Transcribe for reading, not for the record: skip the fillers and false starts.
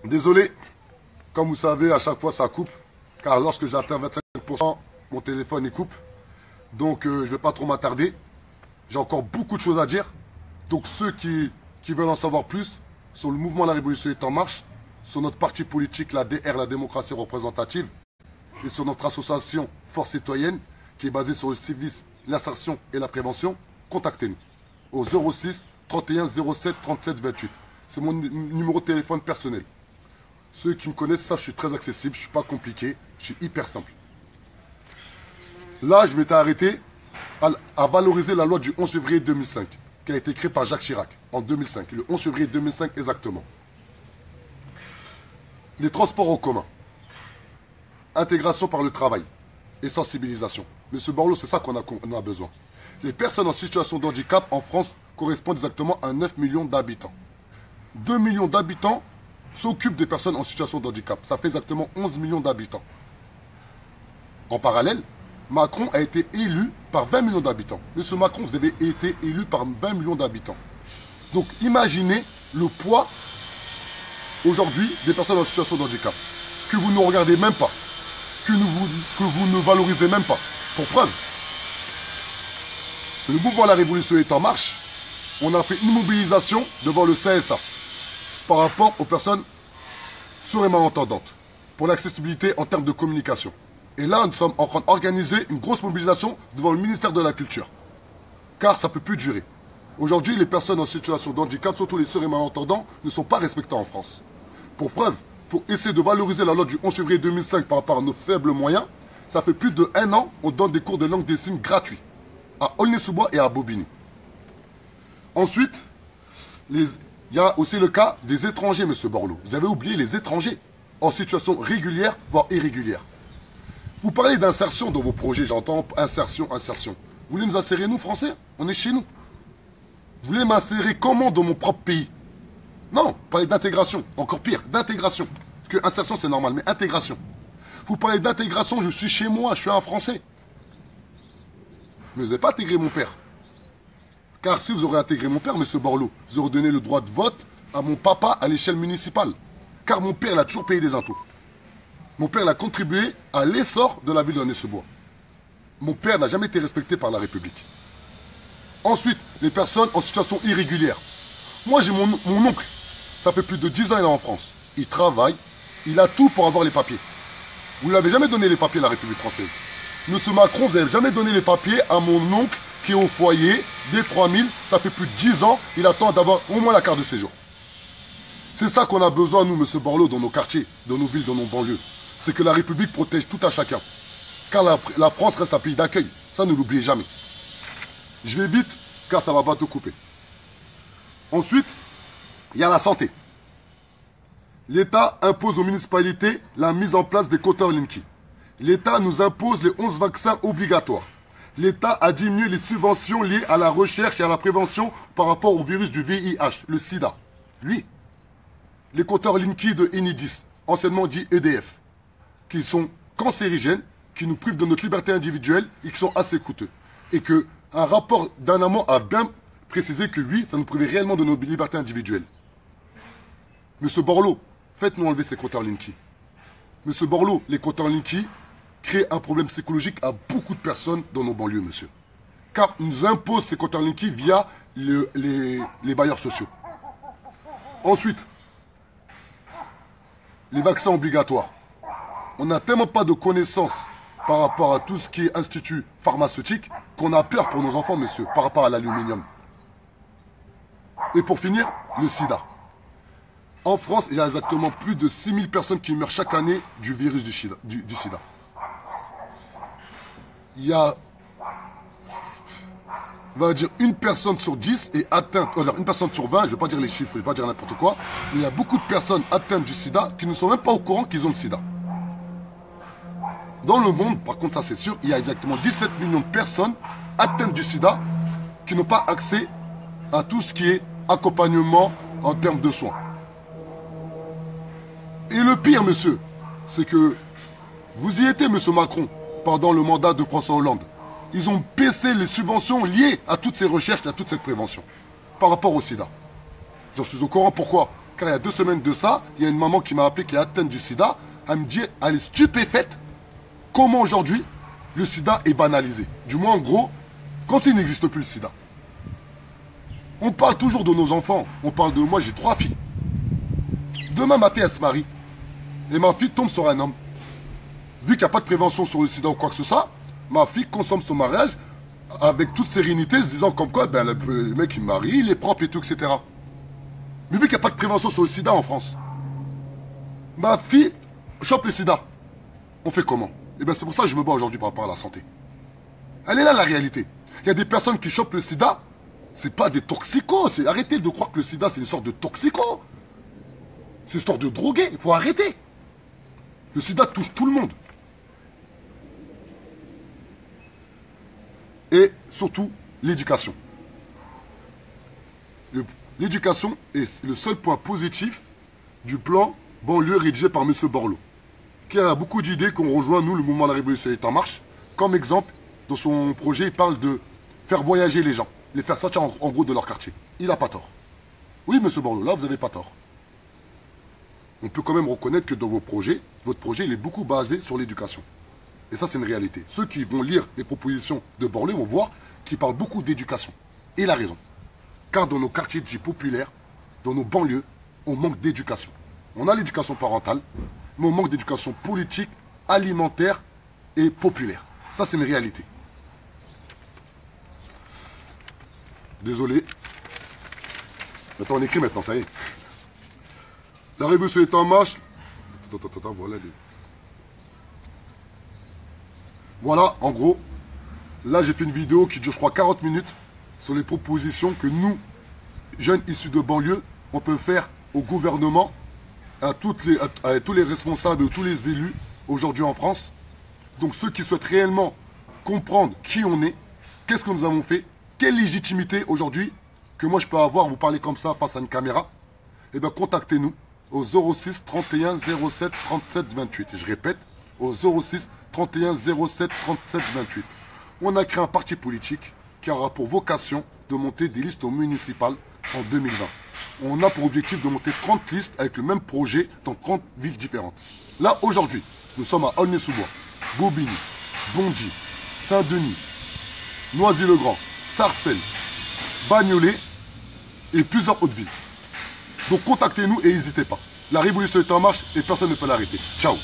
Désolé, comme vous savez, à chaque fois ça coupe. Car lorsque j'atteins 25%, mon téléphone il coupe. Donc je ne vais pas trop m'attarder. J'ai encore beaucoup de choses à dire. Donc ceux qui veulent en savoir plus sur le mouvement La Révolution est en marche, sur notre parti politique, la DR, la démocratie représentative, et sur notre association Force Citoyenne, qui est basée sur le civisme, l'insertion et la prévention, contactez-nous au 06 31 07 37 28. C'est mon numéro de téléphone personnel. Ceux qui me connaissent savent que je suis très accessible, je ne suis pas compliqué, je suis hyper simple. Là, je m'étais arrêté à valoriser la loi du 11 février 2005, qui a été créée par Jacques Chirac en 2005, le 11 février 2005 exactement. Les transports en commun, intégration par le travail et sensibilisation. Monsieur Borloo, c'est ça qu'on a besoin. Les personnes en situation de handicap en France correspondent exactement à 9 millions d'habitants. 2 millions d'habitants s'occupent des personnes en situation de handicap. Ça fait exactement 11 millions d'habitants. En parallèle, Macron a été élu par 20 millions d'habitants. Monsieur Macron, vous avez été élu par 20 millions d'habitants. Donc imaginez le poids aujourd'hui des personnes en situation de handicap. Que vous ne regardez même pas. Que vous ne valorisez même pas. Pour preuve, le mouvement La Révolution est en marche. On a fait une mobilisation devant le CSA par rapport aux personnes sourdes et malentendantes pour l'accessibilité en termes de communication. Et là, nous sommes en train d'organiser une grosse mobilisation devant le ministère de la Culture. Car ça ne peut plus durer. Aujourd'hui, les personnes en situation de handicap, surtout les sourds et malentendants, ne sont pas respectées en France. Pour preuve, pour essayer de valoriser la loi du 11 février 2005 par rapport à nos faibles moyens, ça fait plus de 1 an, on donne des cours de langue des signes gratuits à Aulnay-sous-Bois et à Bobigny. Ensuite, il y a aussi le cas des étrangers, monsieur Borloo. Vous avez oublié les étrangers en situation régulière, voire irrégulière. Vous parlez d'insertion dans vos projets, j'entends insertion, insertion. Vous voulez nous insérer, nous, Français? On est chez nous. Vous voulez m'insérer comment dans mon propre pays? Non, parlez d'intégration, encore pire, d'intégration. Parce que insertion, c'est normal, mais intégration. Vous parlez d'intégration, je suis chez moi, je suis un Français. Mais vous n'avez pas intégré mon père. Car si vous aurez intégré mon père, monsieur Borloo, vous aurez donné le droit de vote à mon papa à l'échelle municipale. Car mon père, il a toujours payé des impôts. Mon père il a contribué à l'essor de la ville d'Aulnay-sous-Bois. Mon père n'a jamais été respecté par la République. Ensuite, les personnes en situation irrégulière. Moi, j'ai mon oncle. Ça fait plus de 10 ans qu'il est en France. Il travaille. Il a tout pour avoir les papiers. Vous ne lui avez jamais donné les papiers à la République française. Monsieur Macron, vous n'avez jamais donné les papiers à mon oncle qui est au foyer, des 3000. Ça fait plus de 10 ans. Il attend d'avoir au moins la carte de séjour. C'est ça qu'on a besoin, nous, monsieur Borloo, dans nos quartiers, dans nos villes, dans nos banlieues. C'est que la République protège tout à chacun. Car la France reste un pays d'accueil. Ça, ne l'oubliez jamais. Je vais vite, car ça va pas te couper. Ensuite, il y a la santé. L'État impose aux municipalités la mise en place des quotas Linky. L'État nous impose les 11 vaccins obligatoires. L'État a diminué les subventions liées à la recherche et à la prévention par rapport au virus du VIH, le sida. Lui, les quotas Linky de Enidis, anciennement dit EDF, qui sont cancérigènes, qui nous privent de notre liberté individuelle et qui sont assez coûteux. Et qu'un rapport d'un amont a bien précisé que oui, ça nous privait réellement de nos libertés individuelles. Monsieur Borloo, faites-nous enlever ces quotas Linky. Monsieur Borloo, les quotas Linky créent un problème psychologique à beaucoup de personnes dans nos banlieues, monsieur. Car ils nous imposent ces quotas Linky via les bailleurs sociaux. Ensuite, les vaccins obligatoires. On n'a tellement pas de connaissances par rapport à tout ce qui est institut pharmaceutique qu'on a peur pour nos enfants, monsieur, par rapport à l'aluminium. Et pour finir, le sida. En France, il y a exactement plus de 6000 personnes qui meurent chaque année du virus du sida. Il y a, on va dire, une personne sur 10 est atteinte, une personne sur 20, je ne vais pas dire les chiffres, je ne vais pas dire n'importe quoi, mais il y a beaucoup de personnes atteintes du sida qui ne sont même pas au courant qu'ils ont le sida. Dans le monde, par contre, ça c'est sûr, il y a exactement 17 millions de personnes atteintes du sida qui n'ont pas accès à tout ce qui est accompagnement en termes de soins. Et le pire, monsieur, c'est que vous y étiez, monsieur Macron, pendant le mandat de François Hollande. Ils ont baissé les subventions liées à toutes ces recherches et à toute cette prévention par rapport au sida. J'en suis au courant, pourquoi? car il y a 2 semaines de ça, il y a une maman qui m'a appelé qui est atteinte du sida. Elle me dit, elle est stupéfaite comment aujourd'hui le sida est banalisé. Du moins, en gros, quand il n'existe plus le sida. On parle toujours de nos enfants. On parle de moi, j'ai 3 filles. Demain, ma fille, elle se marie. Et ma fille tombe sur un homme. Vu qu'il n'y a pas de prévention sur le sida ou quoi que ce soit, ma fille consomme son mariage avec toute sérénité, se disant comme quoi, ben, le mec il me marie, il est propre et tout, etc. Mais vu qu'il n'y a pas de prévention sur le sida en France, ma fille chope le sida. On fait comment? Et bien c'est pour ça que je me bats aujourd'hui par rapport à la santé. Elle est là la réalité. Il y a des personnes qui chopent le sida, c'est pas des toxicos. Arrêtez de croire que le sida c'est une sorte de toxico. C'est une sorte de drogué, il faut arrêter. Le sida touche tout le monde. Et surtout, l'éducation. L'éducation est le seul point positif du plan banlieue rédigé par M. Borloo, qui a beaucoup d'idées qu'on rejoint, nous, le mouvement de la Révolution est en marche. Comme exemple, dans son projet, il parle de faire voyager les gens, les faire sortir en gros de leur quartier. Il n'a pas tort. Oui, M. Borloo, là, vous n'avez pas tort. On peut quand même reconnaître que dans vos projets, votre projet, il est beaucoup basé sur l'éducation. Et ça, c'est une réalité. Ceux qui vont lire les propositions de Borloo vont voir qu'il parle beaucoup d'éducation. Et il a raison. Car dans nos quartiers dits populaires, dans nos banlieues, on manque d'éducation. On a l'éducation parentale, mais on manque d'éducation politique, alimentaire et populaire. Ça, c'est une réalité. Désolé. Attends, on écrit maintenant, ça y est. La révolution est en marche. Attends, voilà les... Voilà, en gros, là j'ai fait une vidéo qui dure je crois 40 minutes sur les propositions que nous, jeunes issus de banlieue, on peut faire au gouvernement, à tous les responsables et tous les élus aujourd'hui en France. Donc ceux qui souhaitent réellement comprendre qui on est, qu'est-ce que nous avons fait, quelle légitimité aujourd'hui que moi je peux avoir, vous parler comme ça face à une caméra, eh bien contactez-nous au 06 31 07 37 28. Et je répète, au 06 31 07 37 28. On a créé un parti politique qui aura pour vocation de monter des listes municipales en 2020. On a pour objectif de monter 30 listes avec le même projet dans 30 villes différentes. Là, aujourd'hui, nous sommes à Aulnay-sous-Bois, Bobigny, Bondy, Saint-Denis, Noisy-le-Grand, Sarcelles, Bagnolet et plusieurs autres villes. Donc contactez-nous et n'hésitez pas. La révolution est en marche et personne ne peut l'arrêter. Ciao.